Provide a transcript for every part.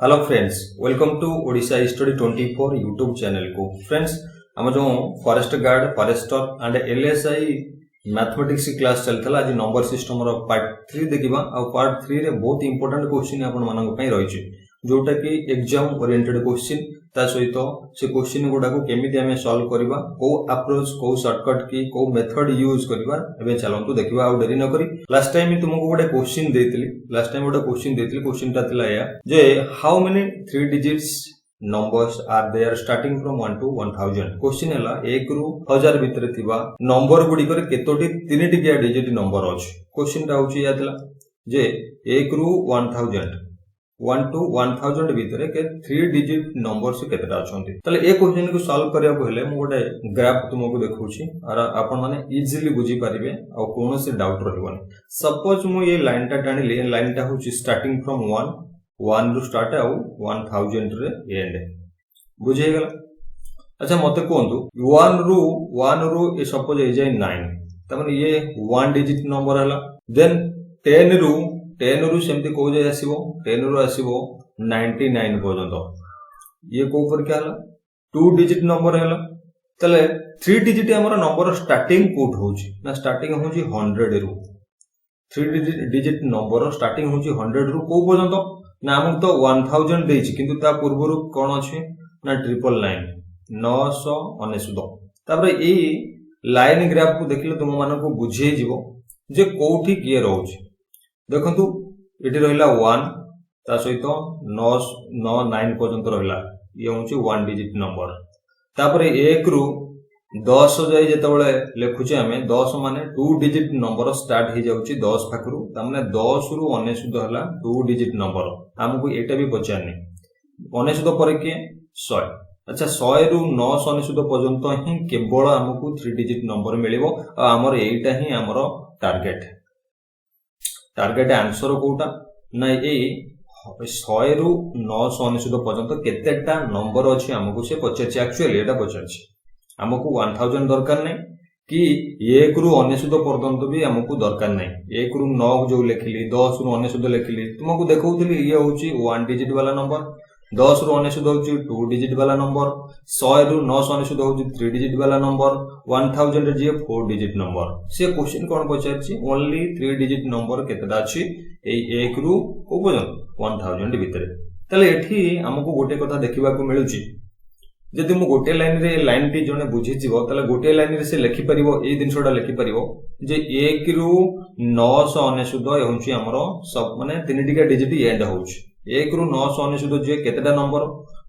Hello friends, welcome to Odisha study 24 YouTube channel को। Friends, हम जो forest guard forester and LSI mathematics class चलता आज नंबर सिस्टम रो part 3 देखिबा। आ पार्ट 3 रे बहुत इंपोर्टेंट क्वेश्चन आपन मानक पई रहिछि, जोटा कि एग्जाम ओरिएंटेड क्वेश्चन। ता सहित से क्वेश्चन गुडा को केमिति हमें सॉल्व करबा, को अप्रोच को शॉर्टकट की को मेथड यूज करबा, एबे चलंतु देखिबा। आ देरी न करी, लास्ट टाइम तुमको गोटे क्वेश्चन देतिली। क्वेश्चन ता थिला या जे how many 3 digits numbers are there starting from 1 to 1000। Question हला 1 रु 1000 भीतर थिबा नंबर गुडी करे केतोटी 3 टिकिया डिजिट नंबर अछि। क्वेश्चन ता होछि या थिला जे 1 रु 1000 1 to 1000 भीतर के 3 डिजिट नंबर से केतेटा अछंती। तले ए क्वेश्चन को सॉल्व करिया को हेले मु गोटे ग्राफ तुमको देखौछि, आर आपन माने इजीली बुझी पारिबे आ कोनो से डाउट रहबनी। सपोज मु ये लाइन टा टाणिले, लाइन टा होछि स्टार्टिंग फ्रॉम 1 रु स्टार्ट आउ 1000 रे एंड। बुझे गेला? अच्छा मते कोंतु 1 रु ए सपोज ए जाय 9, त माने ये 1 डिजिट नंबर हला। देन 10 रु सेमती को जाय आसीबो, 10 रु आसीबो 99 पर्यंत। ये को ऊपर क्या हला 2 डिजिट नंबर हला। तले 3 डिजिट हमर नंबर स्टार्टिंग कोड होछि ना, स्टार्टिंग होछि 100 रु। 3 डिजिट नंबर स्टार्टिंग होछि 100 रु को पर्यंत ना। हम तो 1000 देछि, किंतु ता पूर्वरु कोन अछि ना 999 999। तापर एई लाइन ग्राफ को देखले तुम मानको को बुझे जिवो जे कोठी किए रहउछि। देखंतु एटी रहिला 1, ता सहित 999 पर्यंत रहिला। ये होछि 1 डिजिट नंबर। तापर 1 रु 10 जाय जेतबेले लेखुचे हमें 10 माने 2 डिजिट नंबर स्टार्ट हो जाउची 10 पाखरु। ता माने 10 रु 99 हला 2 डिजिट नंबर। हमको एटा भी पचारनी 99 पर के 100। अच्छा 100 रु 999 पर्यंत ही केवल हमको 3 डिजिट नंबर मिलिबो। आ हमर एटा ही हमर टारगेट आंसर कोटा ना। ए 100 रु 999 पर्यंत केतेटा नंबर अछि हमको से पचारछि। एक्चुअली एटा पचारछि हमको 1000 दरकार नै कि 1 रु 99 पर्यंत भी हमको दरकार नै। 1 रु 9 जो लिखिली, 10 रु 99 लिखिली, तुमको देखौतली ये होछि 1 डिजिट वाला नंबर, 10 रु 99 होछि 2 डिजिट वाला नंबर, 100 रु 999 होछि 3 डिजिट वाला नंबर, 1000 जे 4 डिजिट नंबर। से क्वेश्चन कोन पचारछि ओनली 3 डिजिट नंबर केतेटा अछि ए 1 रु को पर्यंत 1000 भीतर। तले एठी हमको गोटे कथा देखिबा को मिलुछि, जदि मु गोटे लाइन रे लाइन टी जने बुझि जिवो तले गोटे लाइन रे से लिखि परिबो, ए दिनसोडा लिखि परिबो जे 1 रु 999 होछि हमरो सब माने 3 टिका डिजिट एंड होछि। 1 रु 999 जे केतेटा नंबर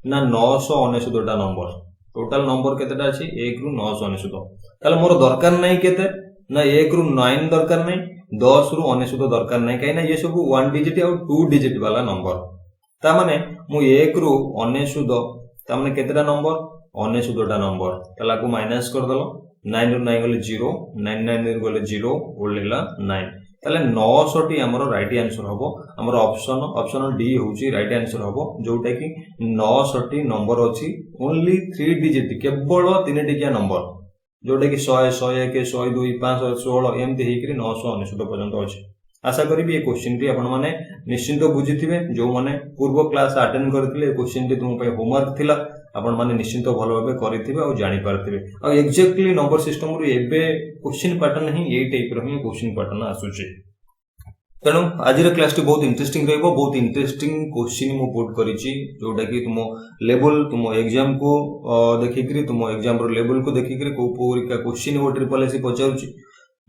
ना 999 टा नंबर। टोटल नंबर केतेटा अछि 1 रु 999। तले मोर दरकार नै केते ना 1 रु 9 दरकार नै, 10 रु 99 दरकार नै, काई ना ये सब 1 डिजिट और 2 डिजिट वाला नंबर। ता माने मु 1 रु 99 ता माने केतेटा नंबर 99 टा नंबर। तला को माइनस कर दलो, 9 रु 9 गले 0, 99 गले 0 ओलेला 9। तले 900 टी हमरो राइट आंसर हबो। हमरो ऑप्शन डी होची राइट आंसर हबो, जोटा कि 900 टी नंबर अछि ओनली 3 डिजिट केवल 3 टिकिया नंबर, जोटा कि 100 101 102 516 एमती हेकरी 999 पर्यंत अछि। आशा करी ये क्वेश्चन टी आपण माने निश्चिंत बुझिथिबे। जो माने पूर्व क्लास अटेंड करथिले क्वेश्चन टी तुम पे होमवर्क थिला, आपण माने निश्चिंत भलो भाबे करिथिबे और जानि पारथिबे। आ एग्जैक्टली नंबर सिस्टम रो एबे क्वेश्चन पैटर्न ही ए टाइप रो ही क्वेश्चन पैटर्न आसुची। तेणु आज क्लास टी बहुत इंटरेस्टिंग रहइबो। बहुत इंटरेस्टिंग क्वेश्चन मु पुट करिछि, जोटा कि तुम लेवल तुम एग्जाम को देखिकरी, तुम एग्जाम रो लेवल को देखिकरी को पूरा क्वेश्चन वो ट्रिपल एससी पचाउछि।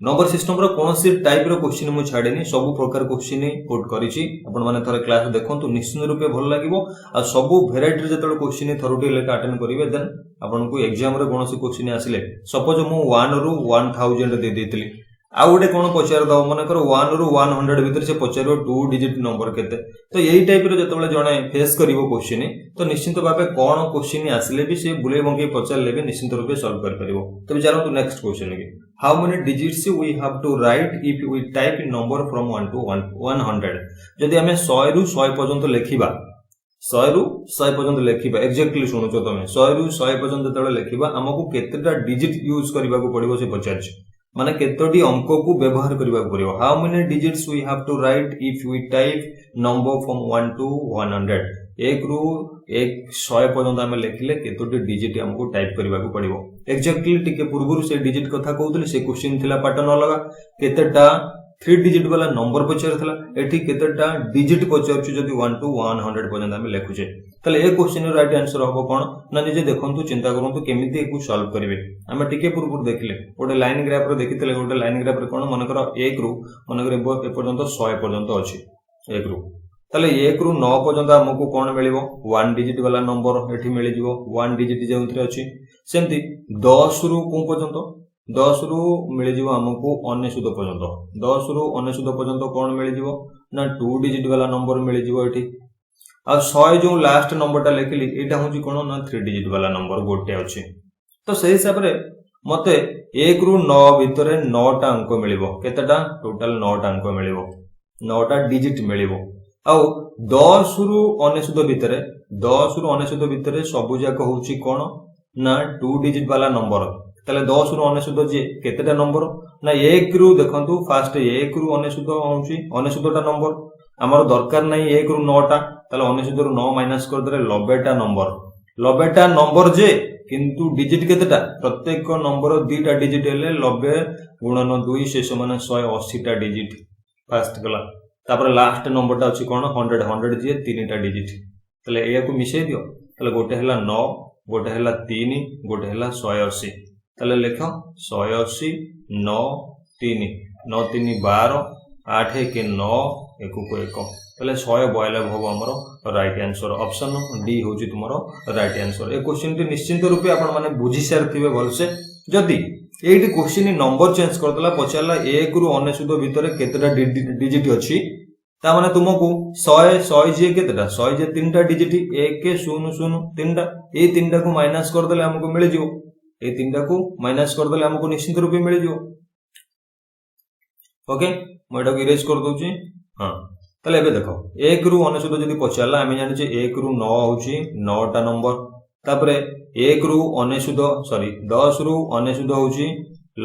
नंबर सिस्टम रो कोनसी टाइप रो क्वेश्चन मु छाडेनी, सब प्रकार क्वेश्चन पुट करिछि। आपण माने थरे क्लास देखंतु निश्चित रूपे भल लागिवो। आ सब वेराइटी जतले क्वेश्चन थरोटी लेका अटेंड करिवे, देन आपण को एग्जाम रे कोनसी क्वेश्चन आसिले सपोज मु 1 रु 1000 दे देतिली, आ गोटे कोन पचार दो माने कर 1 रु 100 भीतर से पचारो 2 डिजिट नंबर केते। तो यही टाइप रो जतले जणे फेस करिवो क्वेश्चन, तो निश्चित भाबे कोन क्वेश्चन आसिले भी से बुले बंके पचार लेबे निश्चित रूपे सॉल्व कर परिवो। तो चलो तो नेक्स्ट क्वेश्चन के how many digits we have to write if we type number from 1 to 100। जदि हमें 100 रु 100 पर्यंत लेखिबा, 100 रु 100 पर्यंत लेखिबा, एक्जेक्टली सुनुचो तमे 100 रु 100 पर्यंत जतले लेखिबा हमकु केतेटा डिजिट यूज करबा को पड़िबो से पचारछि। माने केतोटी अंक को व्यवहार करबा पड़िबो। How many digits we have to write if we type number from 1 to 100। एक रु 100 पर्यंत आम लिखिले केतोटी डिजिट हमको टाइप करने को पड़ो एक्जाक्टली टिके पूर्व से डिजिट कथा कहते से क्वेश्चन थिला पैटर्न अलग केतेटा 3 डिजिट वाला नंबर पचार एठी केतेटा डिजिट पचार जदि 1 to 100 पर्यंत आम लिखुचे ताले ए क्वेश्चन राइट आंसर हम कौन ना निजे देखंतु चिंता करंतु केमिति एकु सॉल्व करिवे आम टिके पूर्व देखिले गोटे लाइन ग्राफ रे देखितले गोटे लाइन ग्राफ रे कोन मनकर 1 रु मनकर ए पर्यंत 100 पर्यंत अछि 1 रु ताले 1 रु 9 पर्यंत हमकु कोन मिलिबो 1 डिजिट वाला नंबर एठी मिलि जिवो 1 डिजिट जेउथरे अछि सेमति 10 रु कोन पर्यंत 10 रु मिलि जिवो हमकु 99 पर्यंत 10 रु 99 पर्यंत कोन मिलि जिवो ना 2 डिजिट वाला नंबर मिलि जिवो एठी आ 100 जो लास्ट नंबरटा लिखिली एटा होची कोन ना 3 डिजिट वाला नंबर गोटे अछि तो सही हिसाब रे मते 1 रु 9 भितरे 9 टा अंक मिलिबो केतेटा टोटल 9 टा अंक मिलिबो 9 टा डिजिट मिलिबो आ 10 रु 99 भितरे 10 रु 99 भितरे सब जाक होची कोन ना 2 डिजिट वाला नंबर ताले 10 रु 99 जे केतेटा नंबर ना 1 रु देखंतु फास्ट 1 रु 99 होची 99 टा नंबर हमर दरकार नै 1 रु 9 टा ताले 99 रु 9 माइनस कर दरे 90 टा नंबर जे किंतु डिजिट केतेटा प्रत्येक नंबर 2 टा डिजिट हेले 90 गुणन 2 शेष माने 180 टा डिजिट फास्ट गला तापर लास्ट नंबर टा अछि कोन 100 जे 3 टा डिजिट ताले एया को मिसै दियो ताले गोटे हला 9 गोटे हला 3 गोटे हला 180 ताले लेखो 180 9 3 9 3 12 8 1 9 1 को 1 ताले 192 होबो हमरो राइट आंसर ऑप्शन डी होची तुमरो राइट आंसर ए क्वेश्चन टी निश्चित रूपे आपण माने बुझी सारथिबे भलसे जदी एठी क्वेश्चन नंबर चेंज करतला पचारला 1 रु 99 भितरे केतेटा डिजिट अछि ता माने तुमको 100 जे केतेटा 100 जे 3 टा डिजिट 1 0 0 3 टा ए 3 टा को माइनस कर देले हमको मिल जिवो ए 3 टा को माइनस कर देले हमको निश्चित रूपे मिल जिवो ओके म एटा को इरेज कर दोची हां ताले एबे देखो 1 रु 99 जदी पचारला आमे जानि जे 1 रु 9 होची 9 टा नंबर तापरे 1 रु 99 सॉरी 10 रु 99 होची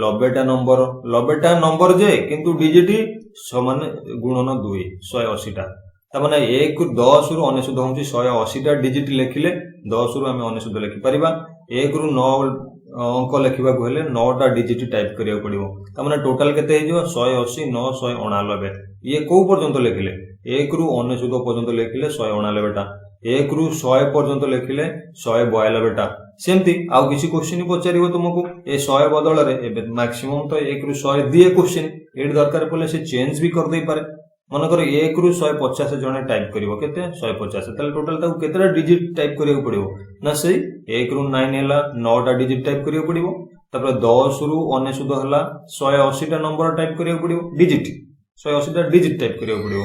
90 टा नंबर जे किंतु डिजिट समान गुणन 2 180 टा ता माने 1 10 रु 99 होची 180 टा डिजिट लिखिले 10 रु आमे 99 लिखि परिबा 1 रु 9 अंक लिखिबा को हेले 9 टा डिजिट टाइप करिया पड़िबो ता माने टोटल केते हे जो 180 9 189 ये को पर्यंत लिखिले 1 रु 99 पर्यंत लिखिले 189 टा 1 रु 100 पर्यंत लिखिले 192 टा सेमती आउ किसी क्वेश्चन पचारिबो तुमको ए 100 बदल रे एबे मैक्सिमम तो 1 रु 100 दिए क्वेश्चन एड दरकार पले से चेंज भी कर दे पारे मन कर 1 रु 150 जने टाइप करिवो केते 150 तले टोटल ता केतेटा डिजिट टाइप करियो पड़िबो ना सही 1 रु 9 हेला 9 टा डिजिट टाइप करियो पड़िबो तापर 10 रु 99 हला 180 टा नंबर टाइप करियो पड़िबो डिजिट 180 टा डिजिट टाइप करियो पड़िबो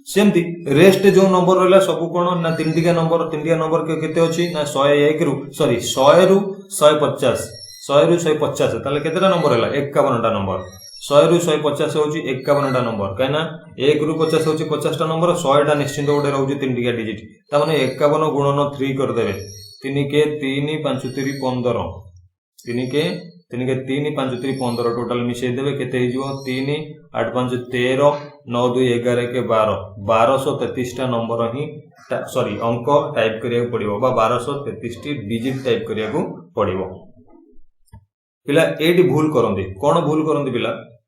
सेमती रेस्ट जो नंबर रहला सब कोन ना 3 टिका नंबर केते अछि ना 101 रु सॉरी 100 रु 150 100 रु 150 ताले केतेटा नंबर हला 51 टा नंबर 100 रु 150 होची 51 टा नंबर काना 1 रु 50 होची 50 टा नंबर 100 टा निश्चित गोटे रहउची 3 टिका डिजिट ता माने 51 गुणन 3 कर देबे 3 के 3 5 3 15 3 के 3 5 3 15 टोटल मिसै देबे केते हे जिवो 3 8 5 13 9 2 11 के 12 1233 टा नंबर ही सॉरी अंक टाइप करिया पड़िबो बा 1233 टी डिजिट टाइप करिया को पड़िबो पिला एडी भूल करंदी कोन भूल करंदी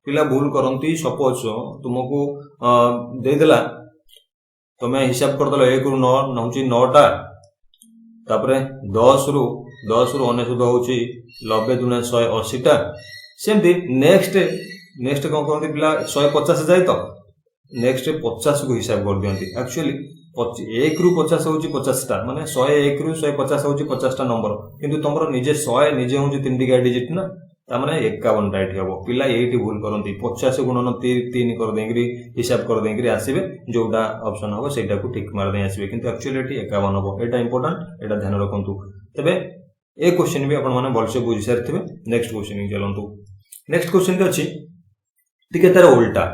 पिला भूल करंती सपोज तुमको दे देला तमे हिसाब कर दलो 1 रु 9 नहुची 9 टा तापरे 10 रु 99 होची 90 दुना 180 टा सेमती नेक्स्ट कोन करंती पिला 150 जाय तो नेक्स्ट 50 को हिसाब कर दियंती एक्चुअली 1 रु 50 होची 50 टा माने 101 रु 150 होची 50 टा नंबर किंतु तमरो निजे 100 निजे होची 3 टिका डिजिट ना ता माने 51 टा एठी हबो पिला एठी भूल करंती 50 गुणन 3 कर देंगरी हिसाब कर देंगरी आसीबे जोडा ऑप्शन हबो सेटा को ठीक मार दे आसीबे किंतु एक्चुअली एठी 51 हबो एटा इंपोर्टेंट एटा ध्यान रखंतु तबे ए क्वेश्चन भी आपण माने बलसे बुझि सारथिबे नेक्स्ट क्वेश्चन चलंतु नेक्स्ट क्वेश्चन के अछि टिके तार उल्टा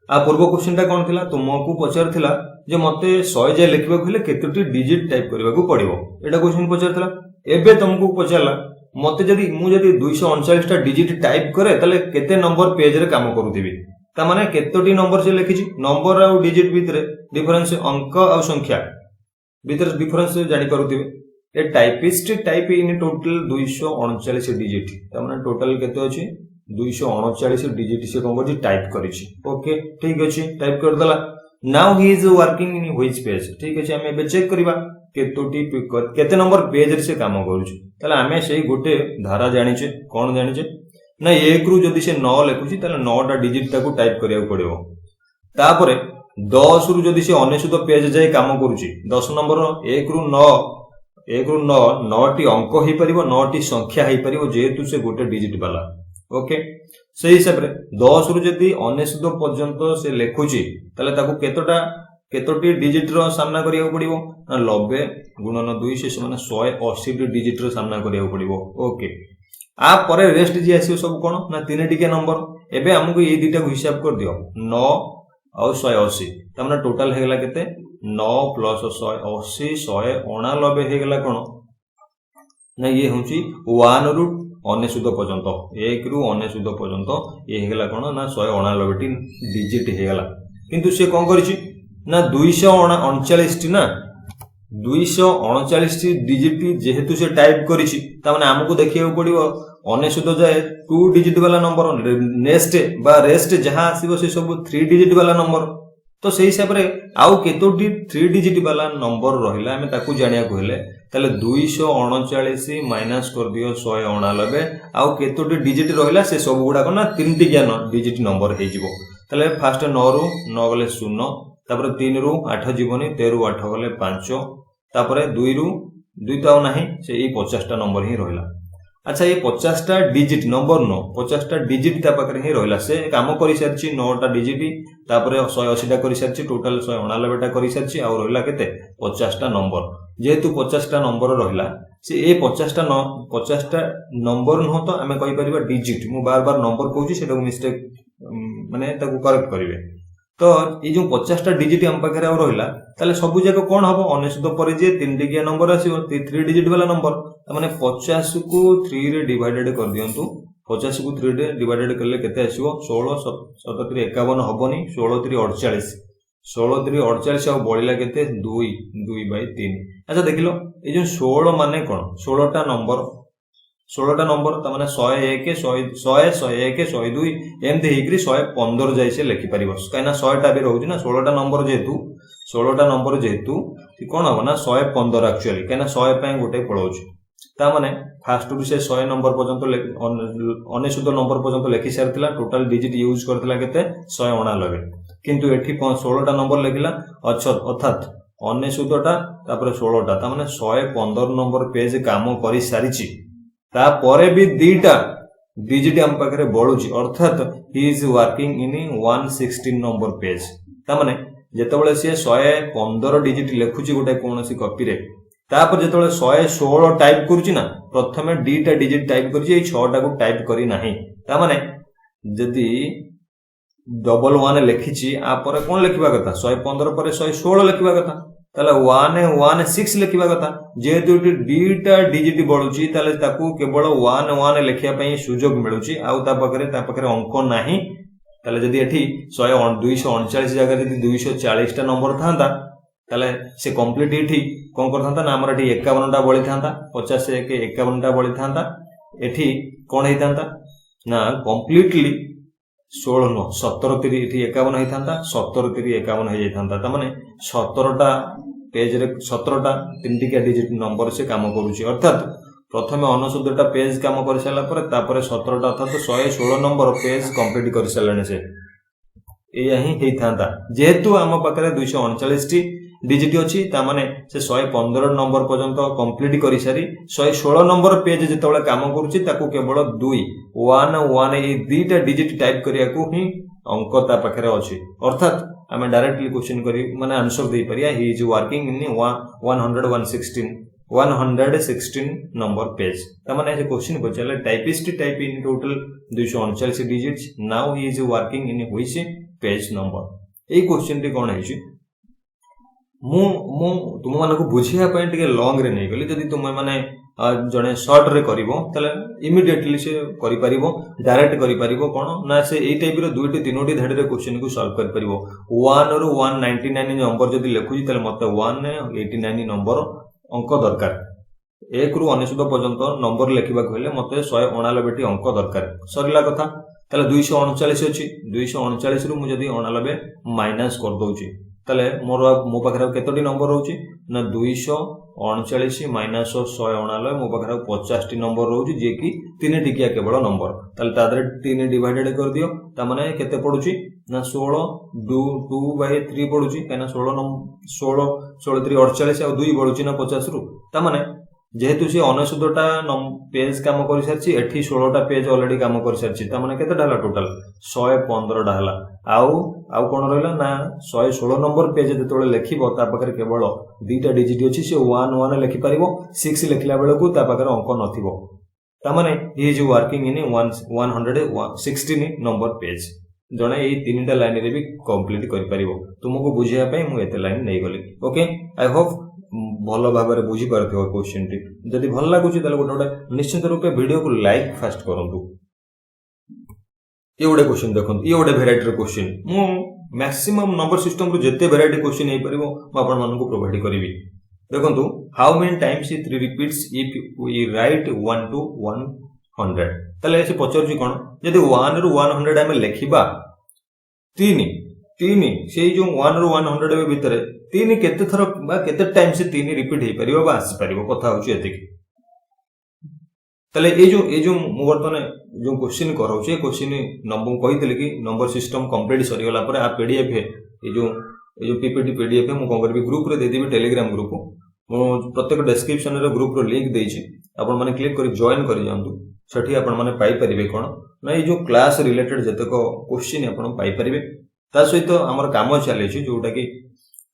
आ पूर्व क्वेश्चन टा कोन थिला तुमको पचार थिला जे मते 100 जे लिखबा कहले केतोटी डिजिट टाइप करबा को पड़िबो एटा क्वेश्चन पचार थिला एबे तुमको पचारला मते जदी 239 टा डिजिट टाइप करे तले केते नंबर पेज रे काम करूथिबी ता माने केतोटी नंबर से लिखिछि नंबर आ डिजिट भितरे डिफरेंस अंक आ संख्या भीतर डिफरेंस जानी पारुथिबे ए typist type in total 239 digit तमाने टोटल केते अछि 239 डिजिट से कोन करछि टाइप करिछि ओके ठीक अछि टाइप कर दला now he is working in which page ठीक अछि हमें बे चेक करबा केतोटी केते नंबर पेज रे से काम करूछि तले हमें सेही गोटे धारा जानिछे कोन जानिछे ना 1 रु जदि से 9 लिखुछि तले 9 टा डिजिट ताको टाइप करिया पड़िबो तापरे 10 रु जदि से 99 पेज जाय काम करूछि 10 नंबर 1 रु 9 9 टी अंक ही परिबो 9 टी संख्या ही परिबो जेतु से गोटे डिजिट वाला ओके से हिसाब रे 10 रु जदि 99 पर्यंत से लेखुछि तले ताको केतोटी डिजिट रो सामना करिया पड़िबो ना 90 गुणन 2 से समान 180 टी डिजिट रो सामना करिया पड़िबो ओके आ परे रेस्ट जे आसीयो सब कोन ना 3 टिके नंबर एबे हमकु ए दुटा को हिसाब कर दियो 9 और 180 तमना टोटल हेगला केते 9 प्लस 180 189 हेगला कोन ना ये होची 1 रु 99 पर्यंत 1 रु 99 पर्यंत ये हेगला कोन ना 189 टी डिजिट हेगला किंतु से कोन करिछि ना 239 टी ना 239 टी डिजिट जेहेतु से टाइप करिछि त माने हमकु देखियो पड़िबो 99 जाय 2 डिजिट वाला नंबर नेक्स्ट बा रेस्ट जहां आसीबो से सब 3 डिजिट वाला नंबर तो सेही हिसाब रे आउ केतोटी 3 डिजिट वाला नंबर रहिला हमें ताकू जानिया कहले तले 239 माइनस कर दियो 189 आउ केतोटी डिजिट रहिला से सब गुडा को ना 3 टिकिया डिजिट नंबर हे जिवो तले फर्स्ट 9 रु 9 गले 0 तापर 3 रु 8 जीवनी 13 रु 8 गले 5 तापर 2 रु 2 तो नाही से ई 50 टा नंबर ही रहिला अच्छा ये 50 टा डिजिट नंबर 9 50 टा डिजिट ता पाकर ही रहिला से काम करि सरछि 9 टा डिजिट तापर 180 टा करि सरछि टोटल 189 टा करि सरछि आ रहिला केते 50 टा नंबर जेहेतु 50 टा नंबर रहिला से ए 50 टा नंबर न तो हमें कहि परिबा डिजिट मु बार बार नंबर कहूची सेटा मिस्टेक माने ताको करेक्ट करिवे तो ये जो 50 टा डिजिट हम पाखरे आ रहिला ताले सब जाको कोन हबो 99 पर जे 3 डिजिट नंबर आसीबो 3 डिजिट वाला नंबर माने 50 को 3 रे डिवाइडेड कर दियंतु 50 को 3 रे डिवाइडेड करले केते आसीबो 16 77 51 हबोनी 16 3 48 16 3 48 आ बळिला केते 2 2 3 अच्छा देखिलो ए जो 16 माने कोन 16 टा नंबर 16 टा नंबर त माने 101 100 101 102 एमते हेकरी 115 जाय से लिखि परिबो काइना 100 टा भी रहउजी ना 16 टा नंबर जेतु कोन हो ना 115 एक्चुअली काइना 100 पय गोटे पळौची ता माने फर्स्ट रु से 100 नंबर पर्यंत 99 नंबर पर्यंत लिखि सारतिला टोटल डिजिट यूज करतिला केते 189 किंतु एठी 16 टा नंबर लिखिला अर्थात 99 टा तापर 16 टा ता माने 115 नंबर पेज काम करि सारिची ता परे भी दीटा डिजिट हम पाखरे बळुची अर्थात ही is working in 116 number page ता माने जेतबेले से 115 डिजिट लेखुची गोटे कोनोसी कॉपी रे तापर जेतबेले 116 टाइप करूची ना प्रथमे डीटा डिजिट टाइप करूची ए 6 टा को टाइप करी नाही ता माने जदी 11 लेखिची आ परे कोन लेखिबा कथा 115 परे 116 लेखिबा कथा ताले 116 लेखिबा कथा जेहेतु डीटा डिजिट बळुची ताले ताकू केवल 11 लेखिया पई सुजोग मिलुची आउ ता पाखरे अंक नाही ताले जदी एठी 239 जगह जदी 240 टा नंबर थांता ताले से कंप्लीट एठी कोन करथांता ना हमर एठी 51 टा बळी थांता 50 से 51 टा बळी थांता एठी कोन हेतांता ना कंप्लीटली 16 नो 17 3 एठी 51 हेतांता 17 3 51 हे जातांता त माने 17 टा पेज रे 17 टा 3 टिका डिजिट नंबर से काम करूची अर्थात प्रथमे 99 टा पेज काम कर साला पर तापर 17 टा अर्थात 116 नंबर पेज कंप्लीट कर सालाने से एया ही हेतांता जेहेतु हम पाखरे 239 टी डिजिट अछि ता माने से 115 नंबर पर्यंत कंप्लीट करि सारी 116 नंबर पेज जेतबेला काम करूची ताकू केवल 2 1 1 ए दीटा डिजिट टाइप करिया को ही अंक ता पाखरे अछि अर्थात हमें डायरेक्टली क्वेश्चन करी माने आंसर दे परिया he is working in 116 number page ता माने जे क्वेश्चन बचले typist type in total 239 digits now he is working in which page number ए क्वेश्चन टी कोन है छी मु मु तुम मानक बुझिया टिके लंग रे नहीं गली जदि तुम माने जड़े सर्ट रे करिवो तले इमिडिएटली से करि परिबो डायरेक्ट करि परिबो कोन ना से एई टाइप रो दुईटी तीनोटी धाडी रे क्वेश्चन को सॉल्व कर परिबो 1 रो 199 नंबर जदि लेखुजी तले मते 189 नंबर अंक दरकार 1 रु 99 पर्यंत नंबर लेखिबा कहले मते 189 टी अंक दरकार सरला कथा तले 239 अछि 239 रु मु जदि 89 माइनस कर दोउची तले मोर मो पाखरे केतोटी नंबर रहउची ना 239 माइनस 189 मो पाखरे 50 टी नंबर रहउची जे कि 3 टिकिया केवल नंबर तले तादरे 3 डिवाइडेड कर दियो ता माने केते पडुची ना 16 2 बाय 3 पडुची काना 16 3 48 आ 2 पडुची ना 50 रु ता माने जेहेतु से 69टा पेज काम कर सारची एठी 16टा पेज ऑलरेडी काम कर सारची ता माने केतेटा हला टोटल 115 टा हला आउ कोन रहला ना 116 नंबर पेज जेतोले लेखिबो ता पाखरे केवल दुईटा डिजिट अछि से 11 लेखि परिबो 6 लेखिला बेले को ता पाखरे अंक नथिबो ता माने ही is working in 116 number page जणे एई तीनटा लाइन रे भी कंप्लीट करि परिबो तुमको बुझिया पई मु एते लाइन नै गली ओके आई होप भल भाव में बुझी पारथिबो क्वेश्चन टी जदि भल लागुची तले गोटे निश्चित रूपे वीडियो को लाइक फास्ट करंतु ये गोटे क्वेश्चन देखंतु ये गोटे वेराइटी रो क्वेश्चन मु मैक्सिमम नंबर सिस्टम रो जते वेराइटी क्वेश्चन हे परिबो म आपन मानन को प्रोवाइड करबी देखंतु how many times 3 repeats if we write 1 to 100 तले से पचरजी कोन जदि 1 रो 100 हम लेखिबा 3 से जो 1 रो 100 भीतर 3 केते थर बा केते टाइम से 3 रिपीट हे परिबो बा आसी परिबो कथा होची एते तले ए जो मु वर्तने जो क्वेश्चन करो छे क्वेश्चन नंबर कहितले कि नंबर सिस्टम कंप्लीट सरी गला पर आ पीडीएफ है ए जो पीपीटी पीडीएफ मु कोन करबी ग्रुप रे दे देबी टेलीग्राम ग्रुप मु प्रत्येक डिस्क्रिप्शन रे ग्रुप रो लिंक देइछि आपण माने क्लिक करी जॉइन करी जांतु सेठी आपण माने पाई परिबे कोन ना ए जो क्लास रिलेटेड जतक क्वेश्चन आपण पाई परिबे ता सहित हमर काम चले छि जोटा कि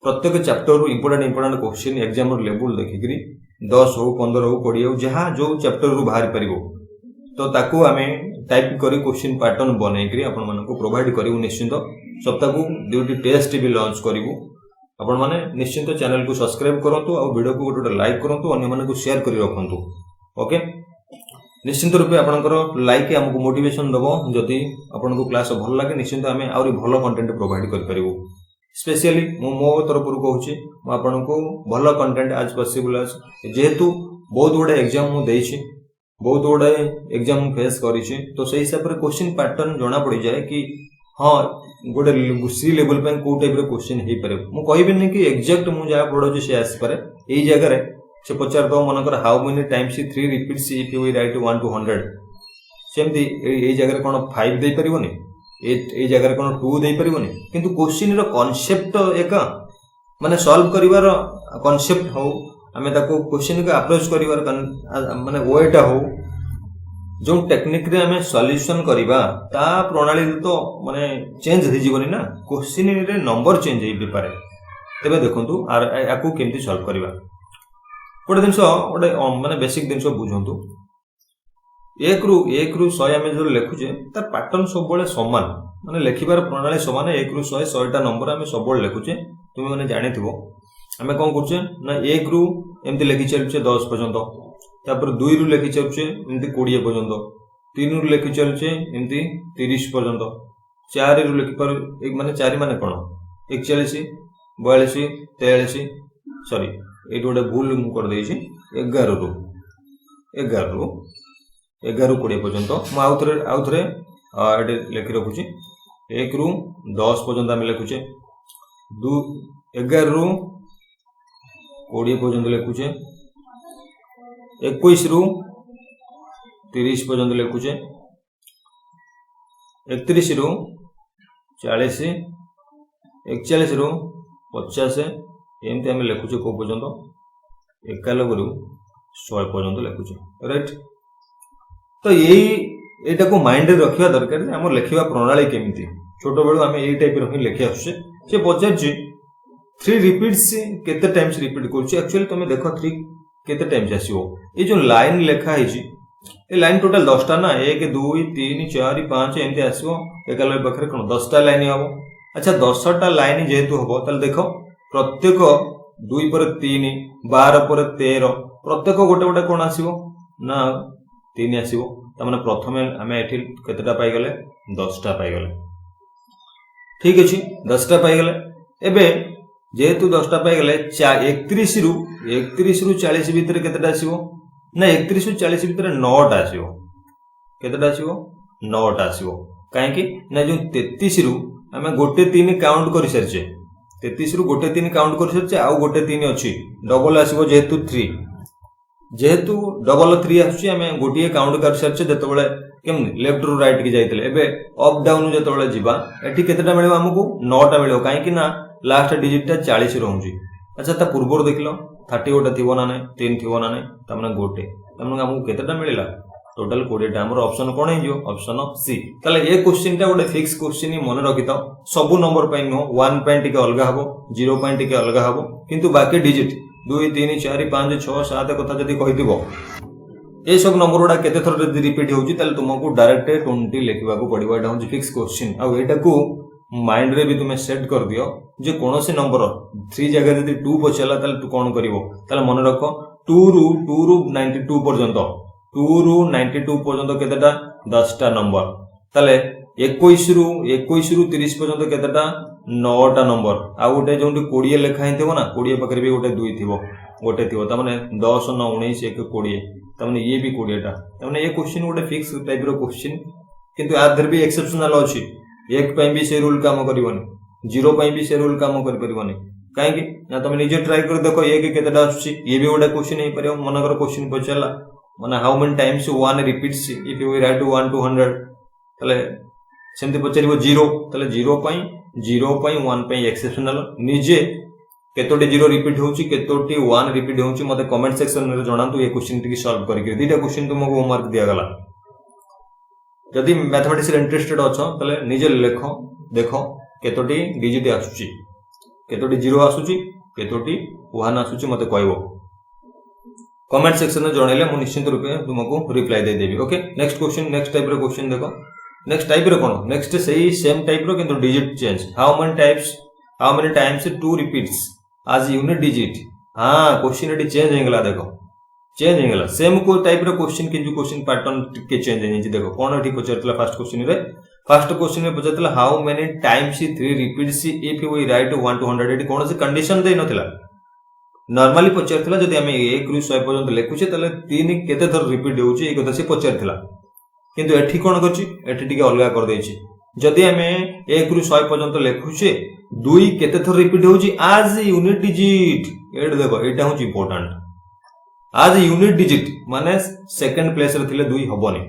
प्रत्येक चैप्टर रो इंपोर्टेंट क्वेश्चन एग्जाम रो लेवल देखिकरी 10 हो 15 हो 20 हो जहां जो चैप्टर रू बाहर परिबो तो ताकू हमें टाइप करी क्वेश्चन पैटर्न बनै करी आपण मानको प्रोवाइड करिवु निश्चित सप्ताह को दुटी टेस्ट भी लॉन्च करिवु आपण माने निश्चित चैनल को सब्सक्राइब करंतु और वीडियो को गोटे लाइक करंतु अन्य मानको शेयर करी रखंतु ओके निश्चित रूपे आपनकर लाइक हमको मोटिवेशन दबो जदी आपनको क्लास भल लागे निश्चित हमें आउरी भलो कंटेंट प्रोवाइड कर परिबु स्पेशली मो तरफ रु कहूची म आपनको भलो कंटेंट आज पॉसिबल आज जेहेतु बहुत गुडे एग्जाम मु देइछि बहुत गुडे एग्जाम फेस करिछि तो सही हिसाब रे क्वेश्चन पैटर्न जणा पड़ी जाए कि हां गोटे सी लेवल पे को टाइप रे क्वेश्चन हे पारे मु कहबिनी कि एग्जैक्ट मु जा पढो से आसी पारे एई जगह रे से पचार दो मनकर how many times 3 repeats if you write 1 to 100 सेमती एई जगह रे कोन 5 दे परिबोनी ए जगह कोन 2 दे परिबोनी किंतु क्वेश्चन रो कांसेप्ट एका माने सॉल्व करिवार कांसेप्ट हो हमें ताको क्वेश्चन को अप्रोच करिवार माने वेटा हो जो टेक्निक रे हमें सॉल्यूशन करिवा ता प्रणाली तो माने चेंज हो जीवनी ना क्वेश्चन रे नंबर चेंज हे पारे तबे देखंतु आर आकू केमती सॉल्व करिवा गोटे दिन गोटे माने बेसिक दिन बुझंतु 1 रु 100 आम जो लेखुचे तार पैटर्न सब सामान माने लेखिबार प्रणाली सामान 1 रु 100 नंबर आम सब लेखुचे तुम मैंने जानिथिबो आम कौन करछे ना 1 रु एमती लेखि चलुचे 10 पर्यंत तापर 2 रु लेखि चलुचे एमती 20 पर्यंत 3 रु लेखि चलुचे एमती 30 पर्यंत 4 रु लेखि पर एक माने 4 माने कोन 41 42 43 सॉरी ये गोटे भूल मु कर देछि 11 रु 20 पर्यंत मु आउथरे एटे लेखि रखुची 1 रु 10 पर्यंत हम लेखुचे 11 रु 20 पर्यंत लेखुचे 21 रु 30 पर्यंत लेखुचे 31 रु 40 41 रु 50 एमती आम लेखुचे को पर्यंत 91 रु 100 पर्यंत लेखुचे राइट तो यही को माइंड रे रखिया दरकार हम लेखिबा प्रणाली केमिति छोटो बेलू आम यही टाइप रखी लेखि आसुचे से पचार 3 रिपीट्स केते टाइम्स रिपीट करछि एक्चुअली तुम देखो 3 केते टाइम्स आसीबो ए जो लाइन लेखा हिची ए लाइन टोटल 10 टा ना 1 2 3 4 5 एमती आसीबो एकल बखरे कोन 10 टा लाइन हबो अच्छा 10 टा लाइन जेहेतु हबो तल देखो प्रत्येक 2 पर 3 12 पर 13 प्रत्येक गोटे गोटे कौन आसीबो ना 3 आसीबो तमाने प्रथमे आमे एठी केतेटा पाई गले 10टा पाई गले ठीक अछि 10टा पाई गले एबे जेहेतु 10टा पाई गले 31 रु 40 भितर केतेटा आसीबो ना 31 रु 40 भितर 9टा आसीबो केतेटा आसीबो 9टा आसीबो काहे कि ना जो 33 रु आमे गोटे 3 काउंट करि सरचे 33 रु गोटे 3 काउंट करि सरचे आ गोटे 3 अछि डबल आसीबो जेहेतु डबल 3 आछी आमे गोटे काउंट करि सरचे जतबेले केम लेफ्ट रु राइट की जाइतले एबे अप डाउन जतबेले जिबा एठी केतेटा मिलिबो हमकु 9टा मिलिबो काहे कि ना लास्ट डिजिट टा 40 रहउची अच्छा ता पूर्वर देखिलो 30 गोटा थिबो ना नै 3 थिबो ना नै तमने गोटे तमने हमकु केतेटा मिलिला टोटल 20 टा हमर ऑप्शन कोन हे जो ऑप्शन सी तले ए क्वेश्चन टा गोटे फिक्स क्वेश्चन ही मन रखितो सब नंबर पई नो 1 पॉइंट के अलगा हबो 0 पॉइंट के अलगा हबो किंतु बाकी डिजिट 2 3 4 5 6 7 कथा जदी कहिदिबो ए सब नंबर उडा केते थर जदी रिपीट होउची तले तुमको डायरेक्ट 20 लिखिबा को पड़िबो एटा होची फिक्स क्वेश्चन आ एटा को माइंड रे भी तुमे सेट कर दियो जे कोनोसी नंबर 3 जगह जदी 2 पचला तले तू कोन करिवो तले मन रखो 2 रु 92 पर्यंत 2 रु 92 पर्यंत केतेटा 10टा नंबर तले 21 रु 30 पर्यंत केतेटा 9टा नंबर आ गोटे जोंटी 20 लेखा हिथिबो ना 20 पकरे भी गोटे 2 थिबो गोटे थिबो त माने 10 9 19 1 20 त माने ये भी 20 टा त माने ये क्वेश्चन गोटे फिक्स टाइप रो क्वेश्चन किंतु आधर भी एक्सेप्शनल अछि एक पई भी से रूल काम करिवनी 0 पई भी से रूल काम करि परिवनी काहे कि ना तुम निजे ट्राई कर देखो ये के केतेटा आछि ये भी गोटे क्वेश्चन हे परियो मनकर क्वेश्चन पचला माने how many times 1 repeats if you write 1 to 100 तले सेमते पचरिबो 0 तले 0 पई 1 पई एक्सेप्शनल निजे केतोटी 0 रिपीट होउची केतोटी 1 रिपीट होउची मते कमेंट सेक्शन रे जणांतु ये क्वेश्चन टिक सॉल्व करिके दीटा क्वेश्चन तुमको होमवर्क दिया गला जदि मैथमेटिक्स रे इंटरेस्टेड अछो तले निजे लेखो देखो केतोटी डिजिट आसुची केतोटी 0 आसुची केतोटी 1 आसुची मते कहबो कमेंट सेक्शन में जणैले मु निश्चित रूपे तुमको रिप्लाई दे देबी okay next question next type रो क्वेश्चन देखो नेक्स्ट टाइप रो कोन नेक्स्ट सही सेम टाइप रो किंतु digit change how many times 2 repeats आज यूनिट डिजिट हां क्वेश्चन एटी चेंज हेगला देखो चेंज हेगला सेम को टाइप रो क्वेश्चन किंतु क्वेश्चन पैटर्न के चेंज हेनी देखो कोन एटी पचरतला फर्स्ट क्वेश्चन में पचरतला how many times 3 repeats if we write 1 to 100 eighty कोन से कंडीशन दे नथिला नॉर्मली पचारथिला जदि हमें 1 रु 100 पर्यंत लेखुचे तले 3 केते थर रिपीट होउची ए कथा से पचारथिला किंतु एठी कोन करची एठी टिके अलगा कर देछि जदि हमें 1 रु 100 पर्यंत लेखुचे 2 केते थर रिपीट होउची आज यूनिट डिजिट एड देखो एटा होची इंपोर्टेंट आज यूनिट डिजिट माने सेकंड प्लेस रे थिले 2 हबोनी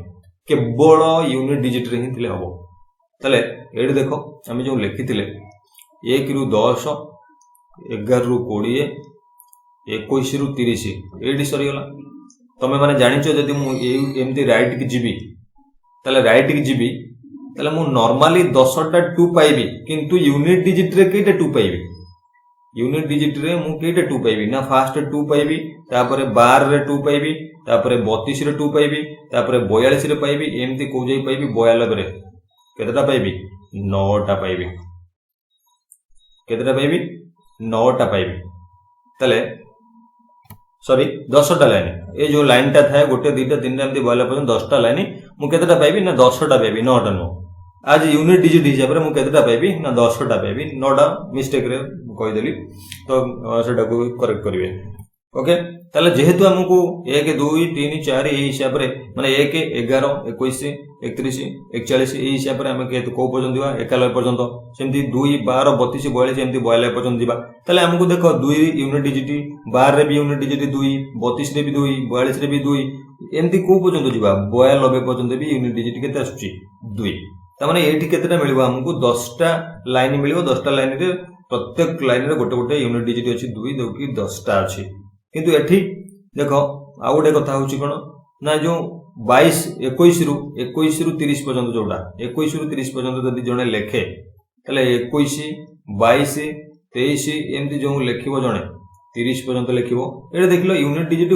केवल यूनिट डिजिट रे ही थिले हबो तले एड देखो हम जो लेखिथिले 1 रु 10 11 रु 20 21 रु 30 एडी सरी गला तमे माने जानिचो जदि मु एमती राइट की जीबी तले राइट की जीबी तले मु नॉर्मली 10टा 2 पाइबी किंतु यूनिट डिजिट रे केटा 2 पाइबी यूनिट डिजिट रे मु केटा 2 पाइबी ना फास्ट 2 पाइबी तापरे 12 रे 2 पाइबी तापरे 32 रे 2 पाइबी तापरे 42 रे पाइबी एमती को जाई पाइबी 92 रे केतटा पाइबी 9टा पाइबी केतटा पाइबी 9टा पाइबी तले सॉरी 10टा लाइन ए जो लाइन टा थाए गोटे दुईटा तीन एमती बोला पर्यंत 10टा लाइन मु केतटा पाइबी ना 10टा पाइबी 9टा नो आज यूनिट डिजिट हिसाब रे मु केतटा पाइबी ना 10टा पाइबी 9टा मिस्टेक रे कहि देली तो सेटा को करेक्ट करिवे ओके ताले जेहेतु हमकु 1 2 3 4 ए हिसाब रे माने 1 11 21 31 41 ए हिसाब रे हम के को पर्यंत दिबा 91 पर्यंत सेमती 2 12 32 42 एमती 42 पर्यंत दिबा ताले हमकु देखो 2 यूनिट डिजिट 12 रे भी यूनिट डिजिट 2 32 रे भी 2 42 रे भी 2 एमती को पर्यंत दिबा 92 पर्यंत भी यूनिट डिजिट केते आसुची 2 त माने एठी केतेटा मिलबो हमकु 10टा लाइन मिलबो 10टा लाइन रे प्रत्येक लाइन रे गोटे गोटे यूनिट डिजिट अछि 2 दोकी 10टा अछि किंतु एठी देखो आ गोटे कथा होची कोन ना जो 22 21 रु 30 पर्यंत जोडा 21 रु 30 पर्यंत जदी जणे लेखे तले 21 22 23 एमती जो लेखिबो जणे 30 पर्यंत लेखिबो एटा देखलो यूनिट डिजिट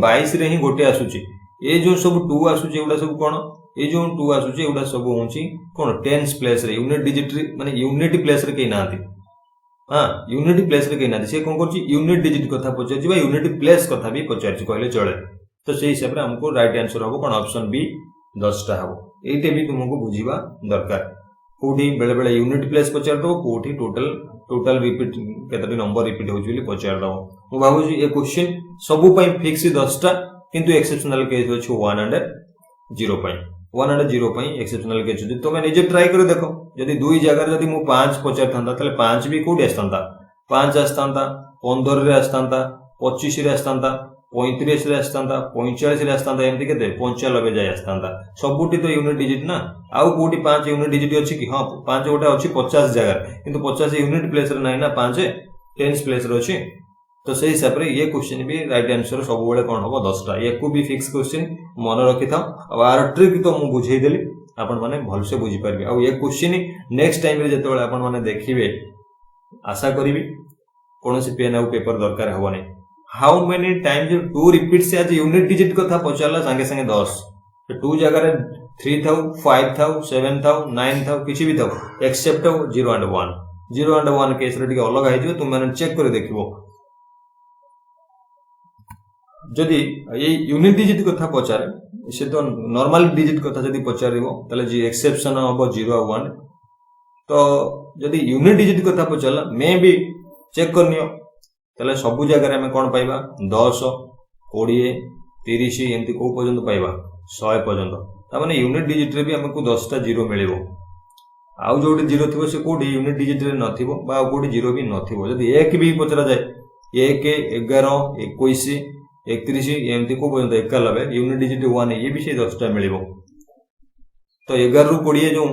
22 रे ही गोटे आसुची ए जो सब 2 आसुची एउडा सब कोन ए जो 2 आसुची एउडा सब होची कोन टेंस प्लेस रे यूनिट डिजिट रे माने यूनिट प्लेस रे के नाथि हाँ यूनिट प्लेस रे कहीं से कौन कर यूनिट डिजिट कथा पचार यूनिट प्लेस कथा भी पचार कहले चले तो से हिसाब से हमको राइट आंसर हम कौन ऑप्शन बी 10टा हम ये भी तुमको बुझा दरकार कोठी बेले बेले यूनिट प्लेस पचार दो कोठी टोटल रिपीट केतटी नंबर रिपीट होची पचार दो मु भाबु ये क्वेश्चन सबु पई फिक्स 10टा किंतु एक्सेप्शनल केस अछि 1 and 0 पई 1 and 0 पई एक्सेप्शनल केस अछि तमे निजे ट्राई कर देखो जदी दुई जगह जदी मु 5 पचार थांता तले 5 भी कोठी आस्तांता 5 आस्तांता 15 रे आस्तांता 25 रे आस्तांता 35 रे आस्तांता 45 रे आस्तांता एमती केते 95 जाय आस्तांता सबुटी तो यूनिट डिजिट ना आउ कोठी 5 यूनिट डिजिट अछि कि हां 5 गोटा अछि 50 जगह किंतु 50 यूनिट प्लेस रे नै ना 5 टेंस प्लेस रे अछि तो से हिसाब रे ये क्वेश्चन भी राइट आंसर सब बेले कोन होबो 10टा ये को भी फिक्स क्वेश्चन मन रखि था अब आर ट्रिक तो मु बुझेई देली आपण माने भल से बुझी परबे आ ये क्वेश्चन नेक्स्ट टाइम रे जेते आपण माने देखिबे आशा करिवि कोनोसी पेन आ पेपर दरकार होबो नै how many times 2 repeats as unit digit कथा पचारला संगे संगे 10 तो 2 जगह रे 3 थाउ 5 थाउ 7 थाउ 9 थाउ किछि भी थाउ एक्सेप्ट 0 and 1 0 and 1 केस रे अलग आइ दियो तुम माने चेक कर देखिबो जदि ये यूनिट डिजिट कथा पचारे से तो नॉर्मल डिजिट कथा जदि पचारिबो तले जे एक्सेप्शन हबो 0 और 1 तो जदि यूनिट डिजिट कथा पचारला मे भी चेक करनियो तले सब जगह रे हमें कोन पाइबा 10 20 30 एंती को पर्यंत पाइबा 100 पर्यंत ता माने यूनिट डिजिट रे भी हमको 10टा जीरो मिलिबो आउ जोटी जीरो थिबो से कोडी यूनिट डिजिट रे नथिबो बा कोडी जीरो भी नथिबो जदि एक भी पचरा जाय 1 11 21 31 एमती को पर्यंत 91 यूनिट डिजिट 1 ये भी से 10टा मिलिबो तो 11 रु 20 जो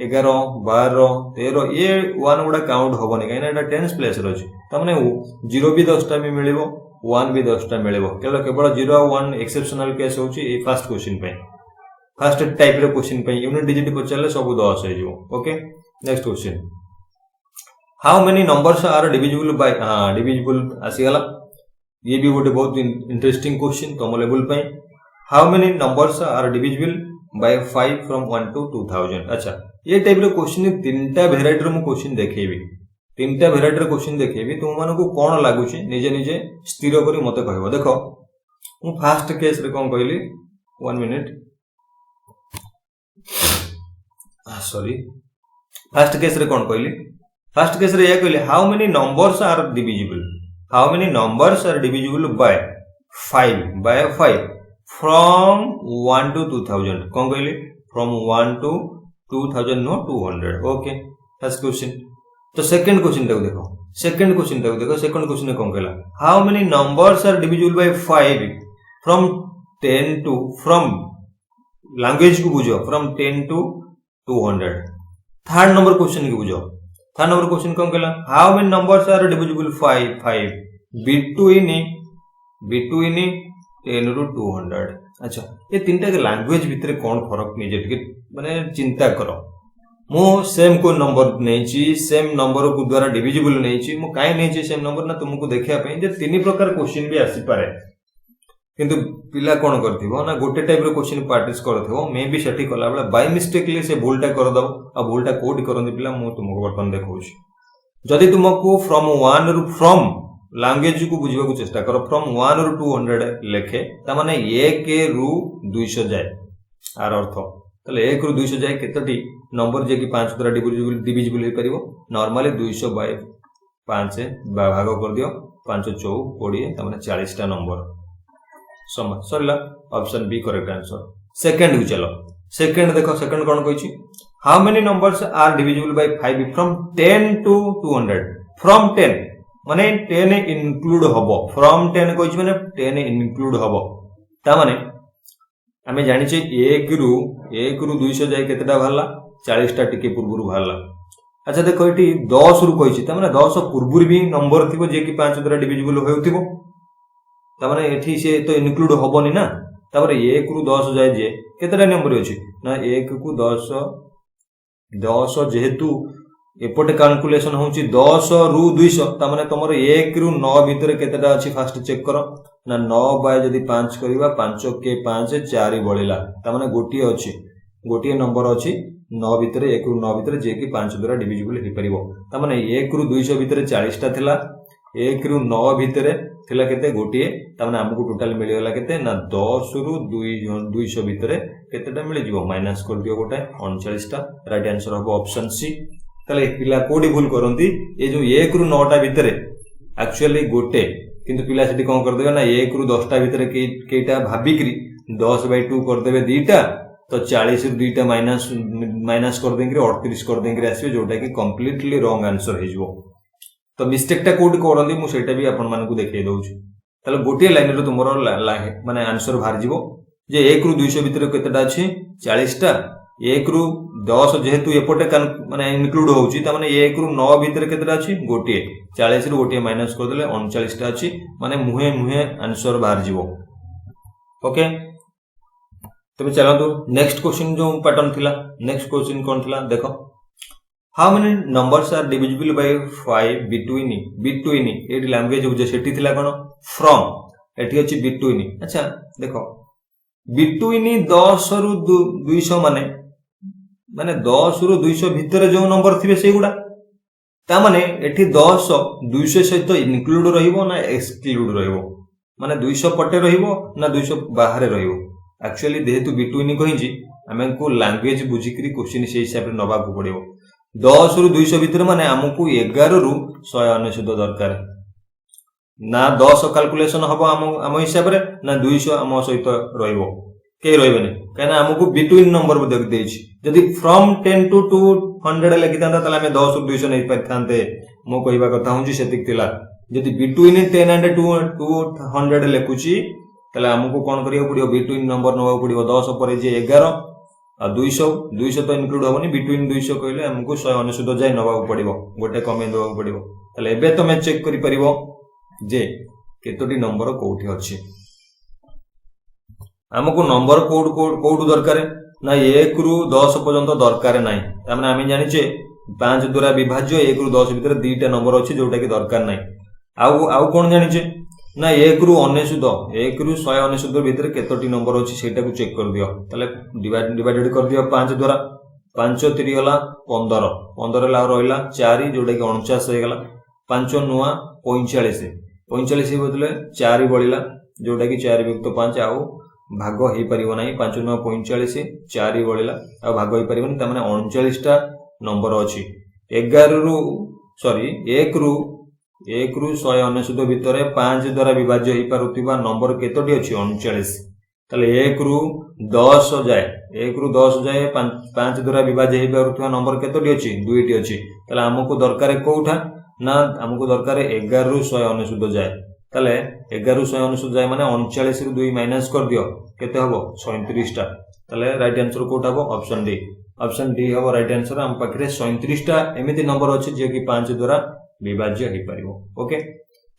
11 12 13 ये 1 गुडा काउंट होबनी काइना एटा टेंस प्लेस रे अछि त माने 0 भी 10टा भी मिलिबो 1 भी 10टा मिलिबो केवल 0 और 1 एक्सेप्शनल केस होछि ए फर्स्ट क्वेश्चन पे फर्स्ट टाइप रे क्वेश्चन पे यूनिट डिजिट पचले सब 10 हे जो okay next question how many numbers are divisible by divisible आसी गला ये भी गोटे बहुत इंटरेस्टिंग क्वेश्चन तुम लेवल पे how many numbers are divisible by 5 from 1 to 2000 अच्छा ये टाइप रे क्वेश्चन तीनटा वेराइटी रे मु क्वेश्चन देखेबी तीनटा वेराइटी रे क्वेश्चन देखेबी तुम मानको कोन लागु छी निजे निजे स्थिर करी मते कहबो देखो मु फर्स्ट केस रे कोन कहली 1 मिनिट सॉरी फर्स्ट केस रे कोन कहली फर्स्ट केस रे ये कहली how many numbers are divisible how many numbers are divisible by 5 from 1 to 2000 कौन कहली from 1 to 2000 no 200 okay first question तो सेकंड क्वेश्चन देखो सेकंड क्वेश्चन में कौन कहला how many numbers are divisible by 5 from 10 to from language को बुझो from 10 to 200 third number question को बुझो थर्ड नंबर क्वेश्चन कौन कहला how many numbers are divisible 5 between 10 to 200 अच्छा ये तीनटा के लैंग्वेज भीतर कौन फरक नहीं जे माने चिंता करो मु सेम को नंबर नहीं छी सेम नंबर को द्वारा डिविजिबल नहीं छी मु काई नहीं छी सेम नंबर ना तुमको देखिया पे जे तीन प्रकार क्वेश्चन भी आसी पारे किंतु पिला कोन करथिबो ना गोटे टाइप रो क्वेश्चन प्रैक्टिस करथिबो मे भी सेठी कला बेला बाय मिस्टेकली से भूलटा कर दबो आ भूलटा कोड करंदी पिला मु तुमको बर्तन देखौछी जदी तुमको फ्रॉम लैंग्वेज को बुझिबा को चेष्टा करो फ्रॉम 1 ରୁ 200 लेखे ता माने 1 ରୁ 200 जाय आर अर्थ तले 1 ରୁ 200 जाय केतटी नंबर जे कि 5 द्वारा डिविजिबल हे परिबो नॉर्मली 200 बाय 5 भाग कर दियो 5 4 20 ता माने 40 टा नंबर सम सरला option B correct answer second को चलो सेकंड देखो सेकंड कोन कहछि how many numbers are divisible by 5 from 10 to 200 from 10 माने 10 इंक्लूड हबो फ्रॉम 10 कहछि माने 10 इंक्लूड हबो ता माने हमें जानि छै 1 ରୁ 200 जाय केतेटा भाला 40 टा टिके पूर्वरु भाला अच्छा देखो एठी 10 ରୁ कहछि ता माने 10 पूर्वरु भी नंबर थिबो जे कि 5 द्वारा डिविजिबल होउथिबो ता माने एठी से तो इंक्लूड हबोनी ना तापर 1 ରୁ 10 जाय जे केतेटा नंबर अछि ना 1 को 10 जेहेतु एपटे कैलकुलेशन होउची 10 ରୁ 200 ता माने तमरो 1 ରୁ 9 भीतर केतेटा अछि फास्ट चेक करो ना 9 बाय जदी 5 करबा 5 के 5 4 बळिला ता माने गोटी अछि गोटी नंबर अछि 9 भितर 1 रु 9 भितर जे कि 5 द्वारा डिविजिबल हे परिबो त माने 1 रु 200 भितर 40 टा थिला 1 रु 9 भितर थिला केते गोटिए त माने हमकु टोटल मिली गला केते ना 10 रु 200 भितर केतेटा मिली जिवो माइनस कर दियो गोटे 39 टा राइट आंसर हो ऑप्शन सी तले पिला कोडी भूल करंती ए जो 1 रु 9 टा भितर एक्चुअली गोटे किंतु पिला सेठी कोन कर देबे ना 1 रु 10 टा भितर केटा भाबिकरी 10/2 कर देबे दीटा तो 40 रु दीटा माइनस कर देंगे 38 कर देंगे आसीबे जोटा कि कंप्लीटली रॉन्ग आंसर हे जिवो तो मिस्टेक टा कोड करंदी मु सेटा भी आपन मानकु देखाइ दउछु तले गोटे लाइन रो तुमरो माने आंसर बाहर जिवो जे 1 रु 200 भितर केतेटा अछि 40 टा 1 रु 10 जेहेतु एपटे माने इनक्लूड होउची त माने 1 रु 9 भितर केतेटा अछि गोटे 40 रु गोटे माइनस कर देले 39 टा अछि माने मुहे मुहे आंसर बाहर जिवो ओके तबे चलंतु नेक्स्ट क्वेश्चन जो पैटर्न थिला नेक्स्ट क्वेश्चन कोन थिला देखो how many numbers are divisible by 5 between एडी लैंग्वेज जो सेठी थिला कोन फ्रॉम एठी अछि बिटवीन अच्छा देखो बिटवीन 10 रु 200 माने 10 रु 200 भितर जो नंबर थिबे सेगुडा ता माने एठी 10 200 सहित इनक्लूड रहिबो ना एक्सक्लूड रहिबो माने 200 पटे रहिबो ना 200 बाहर रहिबो एक्चुअली जेहेतु बिटवीन कहिजी आमे को लैंग्वेज बुझिकरी क्वेश्चन से हिसाब रे नबा को पड़िबो 10 रु 200 भितर माने हमकु 11 रु 199 दरकार ना 10 कैलकुलेशन हबो हम हिसाब रे ना 200 हम सहित रहइबो के रहइबेनी काना हमकु बिटवीन नंबर देख देछि यदि फ्रॉम 10 टू 200 लिखि तांता तले हम 10 रु 200 नै परथांते मो कहिबा कथा हुंजी सेतिक तिला यदि बिटवीन 10 एंड 200 लिखुची तले हमकु कोन करियो पड़ियो बिटवीन नंबर नबा पड़ियो 10 पर जे 11 आ 200 तो इनक्लूड होबनी बिटवीन 200 कहले हमकु 199 जाय नबा पड़ियो गोटे कमे दबा पड़ियो तले एबे तमे चेक करि परिबो जे केतोटी नंबर कोठी अछि हमकु नंबर कोड दरकार ना 1 रु 10 पर्यंत दरकार नाही त माने हम जानि जे 5 द्वारा विभाज्य 1 रु 10 भीतर दीटा नंबर अछि जोटा कि दरकार नाही आउ कोन जानि जे ना 1 रु 199 भीतर केतोटी नंबर अछि सेटा को चेक कर दियो तले डिवाइडेड कर दियो 5 द्वारा 5 3 गला 15 15 ला रहइला 4 जोटा कि 49 हे गला 5 नुआ 45 बदले 4 बळिला जोटा कि 4 विभक्त 5 आउ भाग हे परिबो नाही 5 नुआ 45 4 बळिला आ भाग हे परिबो त माने 39 टा नंबर अछि 11 रु सॉरी 1 रु 199 भितर 5 द्वारा विभाज्य हे पारुतिबा नंबर केतोटी अछि 39 तले 1 रु 10 जाए 5 द्वारा विभाज्य हे पारुतिबा नंबर केतोटी अछि 2 टी अछि तले हमकु दरकार कोठा ना हमकु दरकार 11 रु 199 जाए तले 11 रु 199 जाए माने 39 रु 2 माइनस कर दियो केते हबो 37 टा तले राइट आंसर कोठा हबो ऑप्शन डी हबो राइट आंसर हम पाखरे 37 टा एमिति नंबर अछि जे कि 5 द्वारा विभाज्य हे परिबो ओके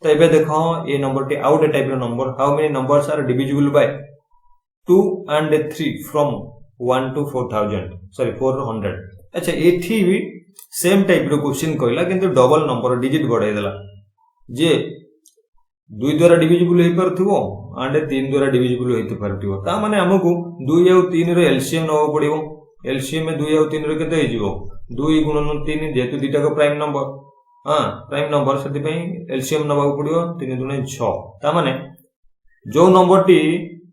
तो एबे देखो ए नंबर टी आउट टाइप रो number how many numbers are divisible by 2 and 3 from 1 to 400 अच्छा एठी भी सेम टाइप रो क्वेश्चन कहला किंतु डबल नंबर डिजिट बढ़ाई देला जे 2 द्वारा डिविजिबल हे परथिबो and 3 द्वारा डिविजिबल हेतु परथिबो ता माने हमकु 2 और 3 रो एलसीएम नबो पड़िबो एलसीएम में 2 और 3 रो केते हे जिवो 2 गुणन 3 जेतु दिटा को प्राइम नंबर प्राइम नंबर से एलसीएम नबा पड़ियो 3 दुने 6 ता माने जो नंबर टी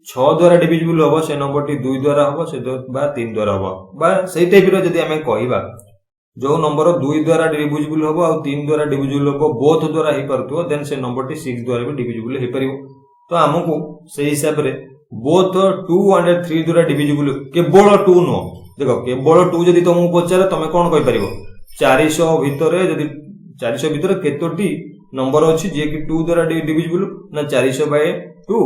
6 द्वारा डिविजिबल होबो से नंबर टी 2 द्वारा होबो से बा 3 द्वारा होबो बा सेही टाइप रो जदी हमें कहिबा जो नंबर 2 द्वारा डिविजिबल होबो और 3 द्वारा डिविजिबल होबो बोथ द्वारा हे परतो देन से नंबर टी 6 द्वारा भी डिविजिबल हे परिबो तो हमकु सेही हिसाब रे बोथ 2 and 3 द्वारा डिविजिबल केवल 2 नो देखो केवल 2 जदी तुमको पचारे तमे कोन कहि परिबो 400 भितरे जदी 400 भितर केतोटी नंबर अछि जे कि 2 द्वारा डिविजिबल ना 400/2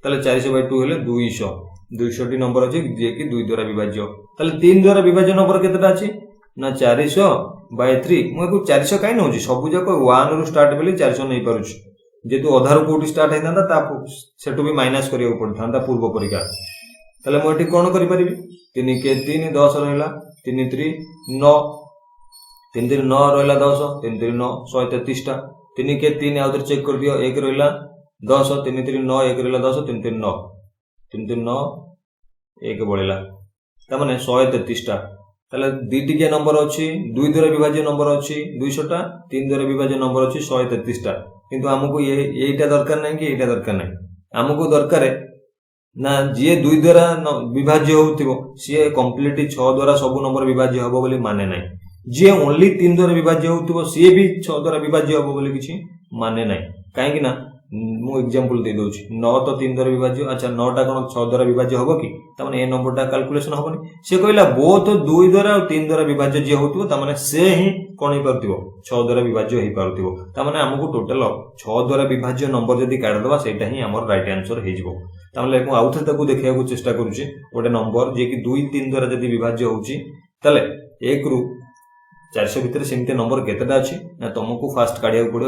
तले 400/2 हेले 200 टी नंबर अछि जे कि 2 द्वारा विभाज्य तले 3 द्वारा विभाज्य नंबर केतेटा अछि ना 400/3 मु 400 काई नउछि सब जको 1 रु स्टार्ट बेली 400 नै पारुछि जेतु अधार कोटी स्टार्ट हैतांता ता सेटु भी माइनस करियो पड़थांता पूर्व परिका तले मु एठी कोन करि परिबि 3 के 3 10 रहला 3 3 9 3 3 9 रहला 10 3 3 9 133 टा 3 के 3 आउटर चेक कर दियो 1 रहला 10 3 3 9 1 रहला 10 3 3 9 3 3 9 1 बळिला ता माने 133 टा ताले दुईटी के नंबर अच्छी 2 द्वारा विभाज्य नंबर अच्छी 200टा 3 द्वारा विभाज्य नंबर अच्छी 133टा किंतु हमको एटा दरकार नहीं कि एटा दरकार नहीं हमको दरकार ना जी 2 द्वारा विभाज्य होतिबो सी कंप्लीटली 6 द्वारा सब नंबर विभाज्य हबो बोली माने नहीं जी ओनली 3 द्वारा विभाज्य होतिबो सी भी 6 द्वारा विभाज्य हबो बोली किछि माने नहीं काहे कि ना मु एग्जांपल दे दोछि 9 तो 3 द्वारा विभाज्य अच्छा 9 टा कोन 6 द्वारा विभाज्य हबो कि तमाने ए नंबर टा कैलकुलेशन हबोनी से कहला बोथ 2 द्वारा और 3 द्वारा विभाज्य जे होतिबो तमाने से ही कोन ही परतिबो 6 द्वारा विभाज्य ही परतिबो तमाने हमकु टोटल 6 द्वारा विभाज्य नंबर जदी काढ दबा सेटा ही हमर राइट आंसर हे जिवो तमाने मु आउथर ताकू देखिया को चेष्टा करूची गोटे नंबर जे कि 2 3 द्वारा जदी विभाज्य होउची तले 1 रु 400 भीतर सेमते नंबर केतेटा अछि ना तुमको फास्ट काढिया पड़ो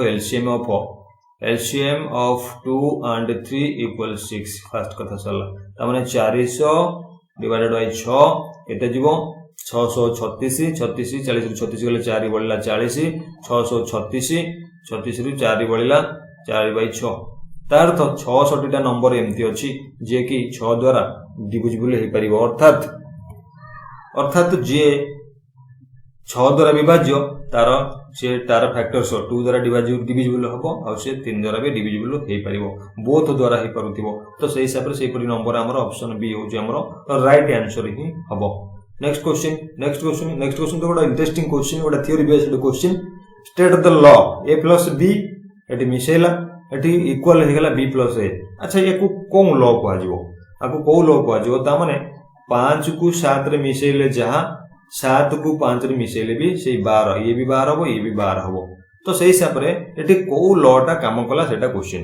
LCM of 2 and 3 equals 6 fast कथा सरला तमाने 400 डिवाइडेड बाय 6 केते जीवो 636 36 40 रु 36 गले 4 बळला 40 636 36 रु 4 बळला 4 बाय 6 तार तो 66 टा नंबर एमती अछि जे कि 6 द्वारा डिविजिबल हे परिबो अर्थात जे 6 द्वारा विभाज्य तार फैक्टर 2 द्वारा डिविजिबल हबो और से 3 द्वारा भी डिविजिबल हे परिबो बोथ द्वारा हे परथिबो तो सही हिसाब रे सेही परि नंबर हमर ऑप्शन बी हो जे हमर राइट आंसर ही हबो नेक्स्ट क्वेश्चन तो बड़ा इंटरेस्टिंग क्वेश्चन बड़ा theory based question state the law a plus b एटी मिसेला एटी इक्वल हे गेला b plus a अच्छा ये को कोन लॉ को आजिवो आको को लॉ को आजिवो ता माने 5 को 7 रे मिसेले जहां 7 को 5 रे मिसेले भी से 12 ये भी 12 हबो ये भी 12 हबो तो सही हिसाब रे एटी को लॉ टा काम कला सेटा क्वेश्चन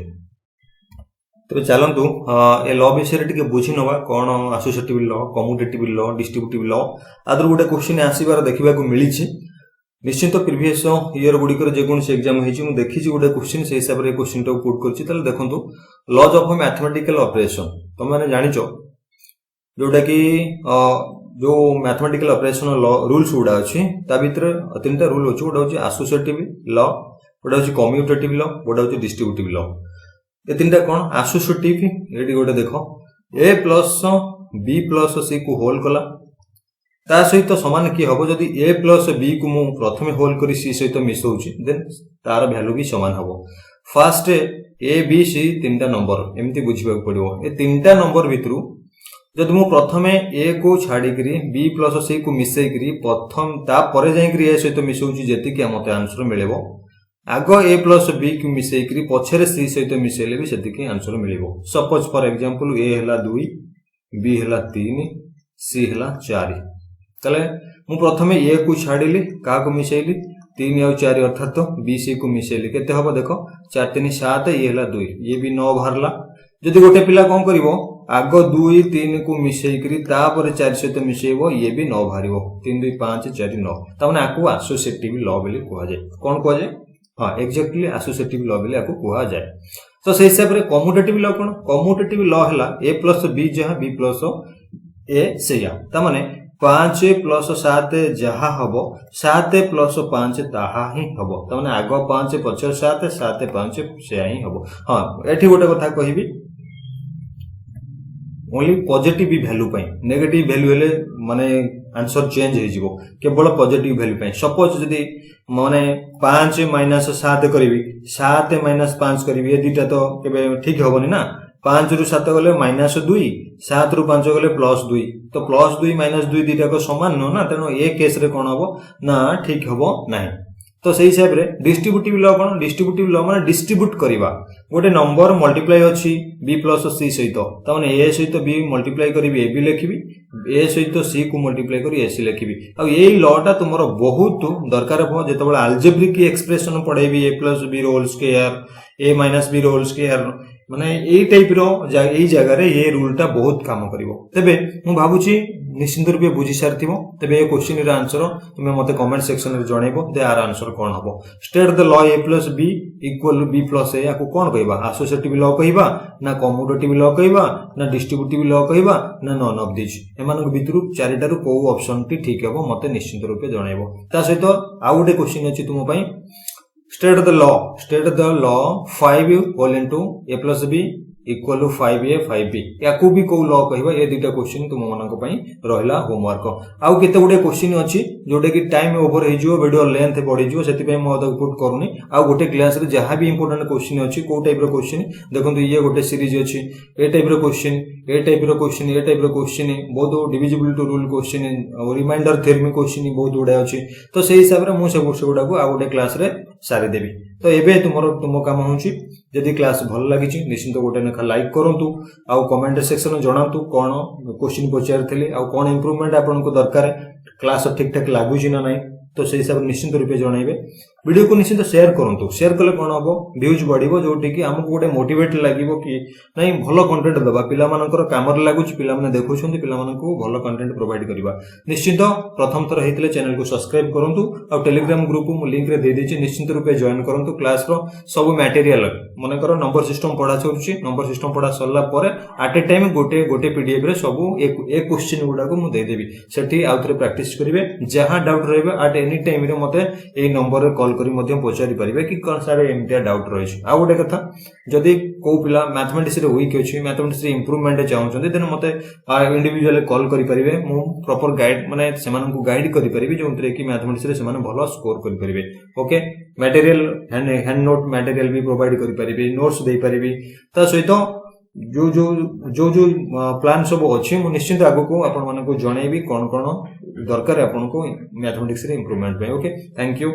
तो चलंतु ए लॉ विषय टिके बुझी नवा कोन associative law commutative law distributive law आदर गोटे क्वेश्चन आसीबार देखिबा को मिली छी निश्चित प्रीवियस ईयर गुडी कर जे कोन से एग्जाम हेची मु देखि छी गोटे क्वेश्चन से हिसाब रे क्वेश्चन टा पुट करछि तले देखंतु लॉज ऑफ मैथमेटिकल ऑपरेशन तुम माने जानिचो जोटा कि जो मैथमेटिकल ऑपरेशन रूल्स गुडा अछि ता भीतर तीनटा रूल अछि गोटा अछि एसोसिएटिव लॉ गोटा अछि कम्यूटेटिव लॉ गोटा अछि डिस्ट्रीब्यूटिव लॉ ए तीनटा कोन एसोसिएटिव एडी गोटे देखो a plus b plus c को होल कला ता सहित समान की हबो जदी a plus b को मु प्रथमे होल करी c सहित मिसौची देन तार वैल्यू भी समान हबो फर्स्ट a b c तीनटा नंबर एमती बुझिबा पड़िबो ए तीनटा नंबर भितरु जदि मु प्रथमे a को छाडी करी b plus c को मिसै करी प्रथम ता परे जाई करी a सहित मिसौची जेति कि मते आंसर मिलेबो आगो a plus b को मिसै करी पछरे c सहित मिसैले भी सेति कि आंसर मिलेबो सपोज फॉर एग्जांपल a हला 2 b हला 3 c हला 4 तले मु प्रथमे a को छाडीली का को मिसैली 3 और 4 अर्थात तो b c को मिसैली केते हबो देखो 4 3 7 ये हला 2 ये भी 9 बाहरला जदि गोटे पिला कोन करिवो आगो 2 3 को मिसै करी ता पर 4 सहित मिसैबो ये भी 9 बाहरिवो 3 2 5 4 9 तमने आको एसोसिएटिव लॉ बोली कहआ जाय कोन कहआ जाय हां एक्जेक्टली एसोसिएटिव लॉ बोली आको कहआ जाय तो सही हिसाब रे कम्यूटेटिव लॉ कोन कम्यूटेटिव लॉ हला a plus b जहां b plus a सेया त माने 5 plus 7 जहां हबो 7 plus 5 ताहा ही हबो त माने आगो 5 पछर 7 7 5 सेया ही हबो हां एठी गोटे कथा कहिबी ओनली पॉजिटिव वैल्यू पई नेगेटिव वैल्यू हेले माने आंसर चेंज हे जिवो केवल पॉजिटिव वैल्यू पई सपोज जदी माने 5 - 7 करबी 7 - 5 करबी ए दिटा तो केबे ठीक होबनी ना 5 रु 7 गले -2 7 रु 5 गले +2 तो +2 -2 दिटा को समान न ना तनो ए केस रे कोन हबो ना ठीक हबो नाही तो सही हिसाब रे डिस्ट्रीब्यूटिव लॉ कोन डिस्ट्रीब्यूटिव लॉ माने डिस्ट्रीब्यूट करिवा गोटे नंबर मल्टीप्लाई अछि b plus c सहित त माने a सहित b मल्टीप्लाई करबी a b लिखिबी a सहित c को मल्टीप्लाई करी a c लिखिबी आ एई लॉ टा तुमरो बहुत दरकार हो जेतबेला अलजेब्रिक एक्सप्रेशन पढेबी a plus b whole square a minus b whole square माने एई टाइप रो एई जगह रे ये रूल टा बहुत काम करिवो तबे मु भाबुची निश्चित रूपे बुझी सारथिबो तबे ए क्वेश्चन रे आंसर तुमे मते कमेंट सेक्शन रे जणेबो दे आर आंसर कोन हबो state the law a plus b equal b plus a याको कोन कहबा एसोसिएटिव लॉ कहबा ना कम्यूटेटिव लॉ कहबा ना डिस्ट्रीब्यूटिव लॉ कहबा ना नन ऑफ दिस एमानक भितरु चारिटा रु को ऑप्शन टी ठीक हबो मते निश्चित रूपे जणेबो ता सहित आ गोटे क्वेश्चन अछि तुम पई state the law 5 whole into a plus b equal to 5a 5b या को भी को लॉ कहबा ए दुटा क्वेश्चन तुम मानक पई रहला होमवर्क आउ केते गुडे क्वेश्चन अछि जोटे कि टाइम ओवर हे जिवो वीडियो लेंथ बढ़ी जिवो सेति पई म पुट करूनी आ गोटे क्लास रे जहां भी इंपोर्टेंट क्वेश्चन अछि को टाइप रो क्वेश्चन देखंतु ये गोटे सीरीज अछि ए टाइप रो क्वेश्चन ए टाइप रो क्वेश्चन ए टाइप रो क्वेश्चन बहुत डिविजिबल टू रूल क्वेश्चन और रिमाइंडर थ्योरम क्वेश्चन बहुत गुडे अछि तो सेही हिसाब रे मु से गुडा को आ गोटे क्लास रे सारी देबी तो एबे तुम काम होउची जदि क्लास भल लागिची निश्चित गोटे लेखा लाइक करंतु आ कमेंट सेक्शन में जणातु कोन क्वेश्चन पचारथिले आ कोन इंप्रूवमेंट आपनको दरकार क्लास ठीक ठाक लागुची ना नाही तो से हिसाब निश्चित रूपे जणाइबे वीडियो को निश्चित शेयर करंतु शेयर कले कोन हबो व्यूज बढ़िबो जोटी कि हमको गोटे मोटिवेट लागिबो कि नाही भलो कंटेंट दबा पिला मानकर कामर लागुची पिला माने देखुछंती पिला मानकू भलो कंटेंट प्रोवाइड करबा निश्चित प्रथम थर हेतले चैनल को सब्सक्राइब करंतु आ टेलीग्राम ग्रुप मु लिंक रे दे देछि निश्चित रूपे जॉइन करंतु क्लास रो सब मटेरियल माने करो नंबर सिस्टम पढा चलुची नंबर सिस्टम पढा सरला परे एट ए टाइम गोटे पीडीएफ रे सब एक क्वेश्चन गुडा को मु दे देबी सेठी आउथरे प्रैक्टिस करिवे जहां डाउट रहबे एट एनी टाइम रे मते ए नंबर रे कॉल करी मध्य पचारि परिबे कि कोन सारे एमटिया डाउट रहिछ आ गोटे कथा जदि को पिला मैथमेटिक्स रे वीक अछि मैथमेटिक्स रे इंप्रूवमेंट चाहउछन देन मते इंडिविजुअली कॉल करि परिबे मु प्रॉपर गाइड माने सेमान को गाइड करि परिबे जोंतरे कि मैथमेटिक्स रे सेमान भलो स्कोर करि परिबे okay material hand note material भी प्रोवाइड करि परिबे नोट्स दे परिबे ता सहित जो प्लान सब अच्छी मु निश्चित आगो को आपण मानको जणैबी कोन कोन दरकार आपन को मैथमेटिक्स रे इंप्रूवमेंट पे ओके थैंक यू।